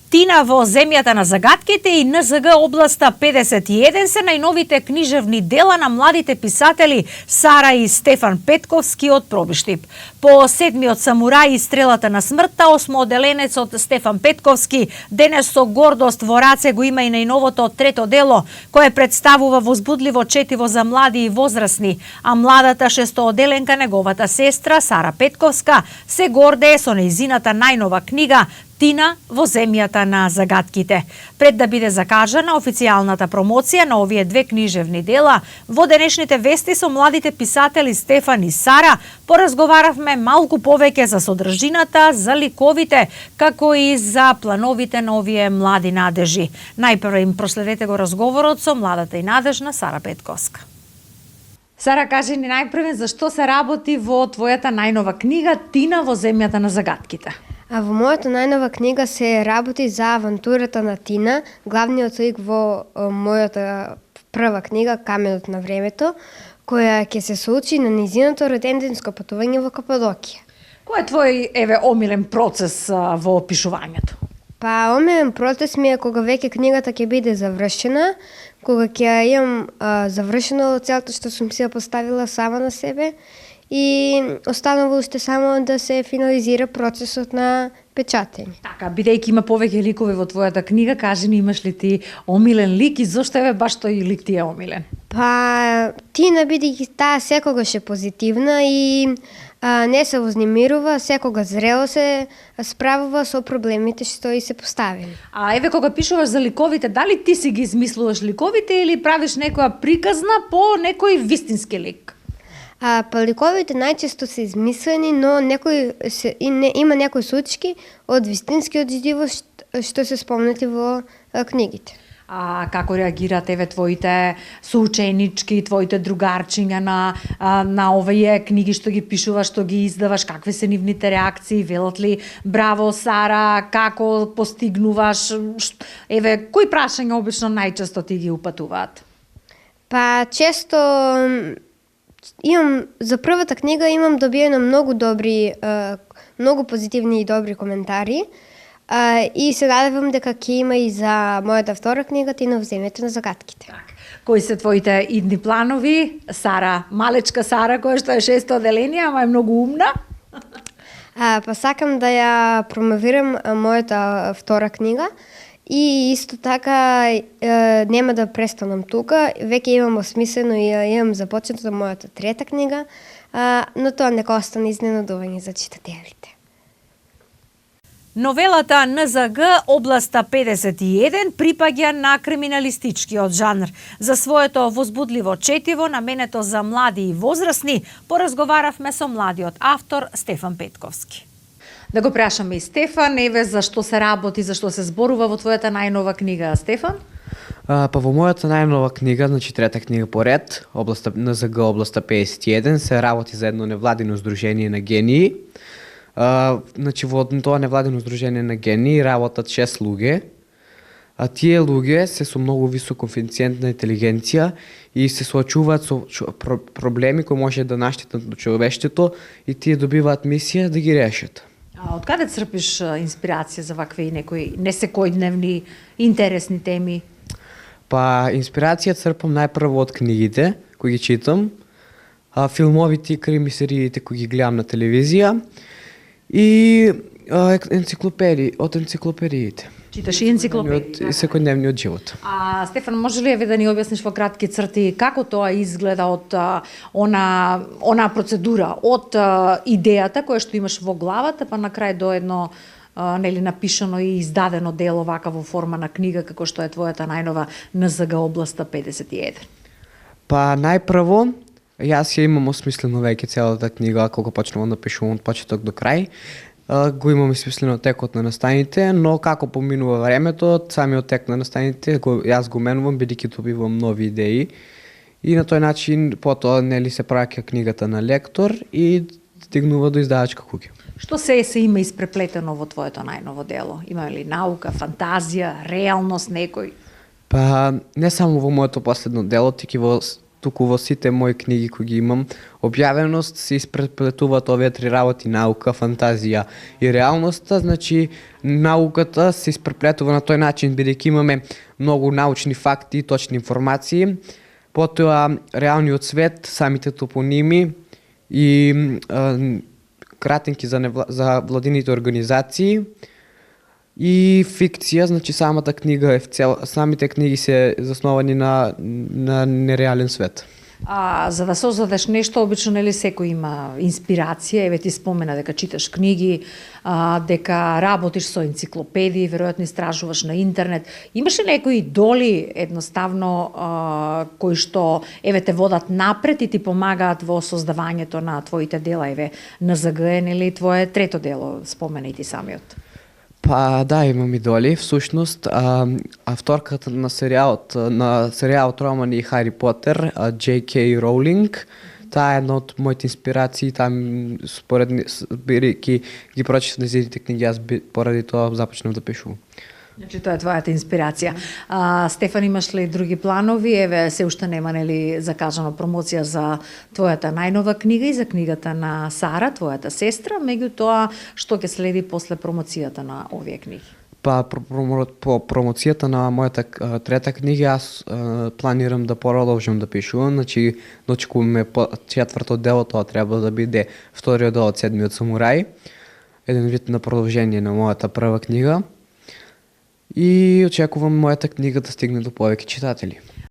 Тина во земјата на загадките и НЗГ областа 51 се најновите книжевни дела на младите писатели Сара и Стефан Петковски од Пробиштип. По Седмиот самурај и Стрелата на смртта, осмооделенецот Стефан Петковски денес со гордост во раце го има и најновото трето дело, кое представува возбудливо четиво за млади и возрастни, а младата шестооделенка, неговата сестра Сара Петковска, се гордее со нејзината најнова книга Тина во земјата на загадките. Пред да биде закажана официјалната промоција на овие две книжевни дела, во денешните вести со младите писатели Стефан и Сара поразговаравме малку повеќе за содржината, за ликовите, како и за плановите на овие млади надежи. Најпрво им проследете го разговорот со младата и надежна Сара Петковска. Сара, кажи ни најпрво зашто се работи во твојата најнова книга Тина во земјата на загадките? А во мојата најнова книга се работи за авантурата на Тина, главниот лик во мојата прва книга Каменот на времето, која ќе се случи на нејзиното роденденско патување во Кападокија. Кој е твој омилен процес во пишувањето? Па омилен процес ми е кога веќе книгата ќе биде завршена, кога ќе имам завршено целото што сум си ја поставила сама на себе, и останува уште само да се финализира процесот на печатење. Така, бидејќи има повеќе ликови во твојата книга, кажи ни имаш ли ти омилен лик и зошто баш тој лик ти е омилен? Па, Тина бидејќи таа секогаш е позитивна и не се вознемирува, секогаш зрело се справува со проблемите што и се поставени. А еве кога пишуваш за ликовите, дали ти си ги измислуваш ликовите или правиш некоја приказна по некој вистински лик? Па ликовите најчесто се измислени, но има некои случаи од вистинскиот живот што се спомнати во книгите. А како реагираат еве твоите соученички, твоите другарчиња на овие книги што ги пишуваш, што ги издаваш, какви се нивните реакции? Велат ли браво Сара, како постигнуваш? Еве кои прашања обично најчесто ти ги упатуваат? Па често за првата книга имам добиено многу позитивни и добри коментари. И се надевам дека ќе има и за мојата втора книга Тина во земјата на загадките. Кои се твоите идни планови? Сара, малечка Сара, која што е шесто оделение, ама е многу умна. Па сакам да ја промовирам мојата втора книга и исто така нема да престанам тука. Веќе имам осмислено и имам започнато мојата трета книга, но тоа нека остане изненадување за читателите. Новелата НЗГ областа 51 припаѓа на криминалистичкиот жанр. За своето возбудливо четиво, наменето за млади и возрастни, поразговаравме со младиот автор Стефан Петковски. Да го прашаме и Стефан, еве зашто се работи, зашто се зборува во твојата најнова книга, Стефан? Па во мојата најнова книга, значи трета книга поред, НЗГ областа 51, се работи за едно невладино здружение на гении. Значи во тоа невладено здружение на гении работат 6 луѓе, а тие луѓе се со многу висок коефициент на интелигенција и се соочуваат со проблеми кои може да наштетат до човештвото и тие добиваат мисија да ги решат. А од каде црпиш инспирација за вакви некои несекојдневни интересни теми? Па инспирација црпам најпрво од книгите кои ги читам, филмовите и крими сериите кои ги гледам на телевизија и од енциклопедиите. Читаш и енциклопедии? Секојдневниот живот. А Стефан, може ли да ни објасниш во кратки црти како тоа изгледа од она процедура, од идејата која што имаш во главата, па на крај до едно напишано и издадено дело вака во форма на книга како што е твојата најнова НЗГ областа 51? Па најпрво, јас ја имам осмислено веќе целата книга, кога почнувам да пишувам од почеток до крај. Го имам осмислено текот на настаните, но како поминува времето, самиот тек на настаните јас го менувам бидејќи добивам нови идеи и на тој начин потоа се праќа книгата на лектор и стигнува до издавачка куќа. Што се има испреплетено во твоето најново дело? Има ли наука, фантазија, реалност некој? Па не само во моето последно дело, туку во туку во сите мои книги кои ги имам, објавеност се испреплетуваат овие три работи: наука, фантазија и реалноста. Значи, науката се испреплетува на тој начин, бидејќи имаме многу научни факти и точни информации, потоа реалниот свет, самите топоними и кратинки за владините организации, и фикција, значи самата книга самите книги се засновани на нереален свет. За да создадеш нешто, обично нели секој има инспирација, еве ти спомена дека читаш книги, дека работиш со енциклопедии, веројатно истражуваш на интернет. Имаш ли некои идоли едноставно кои што еве те водат напред и ти помагаат во создавањето на твоите дела? Еве НЗГ е нели твое трето дело, спомена и ти самиот. Па да, имам идоли. Всушност, авторката на серијалот романи Хари Потер, J.K. Роулинг, таа е една од моите инспирации. Там, бидејќи ги прочитав незините книги, јас поради тоа започнав да пишувам. Значи, тоа е твојата инспирација. Стефан, имаш ли други планови? Еве, се уште нема нели закажана промоција за твојата најнова книга и за книгата на Сара, твојата сестра, меѓутоа што ќе следи после промоцијата на овие книги? По промоцијата на мојата трета книга, јас планирам да продолжам да пишувам. Значи, дочекуваме четврто дело, тоа треба да биде вториот дел од Седмиот самурај. Еден вид на продолжение на мојата прва книга. И очекувам мојата книга да стигне до повеќе читатели.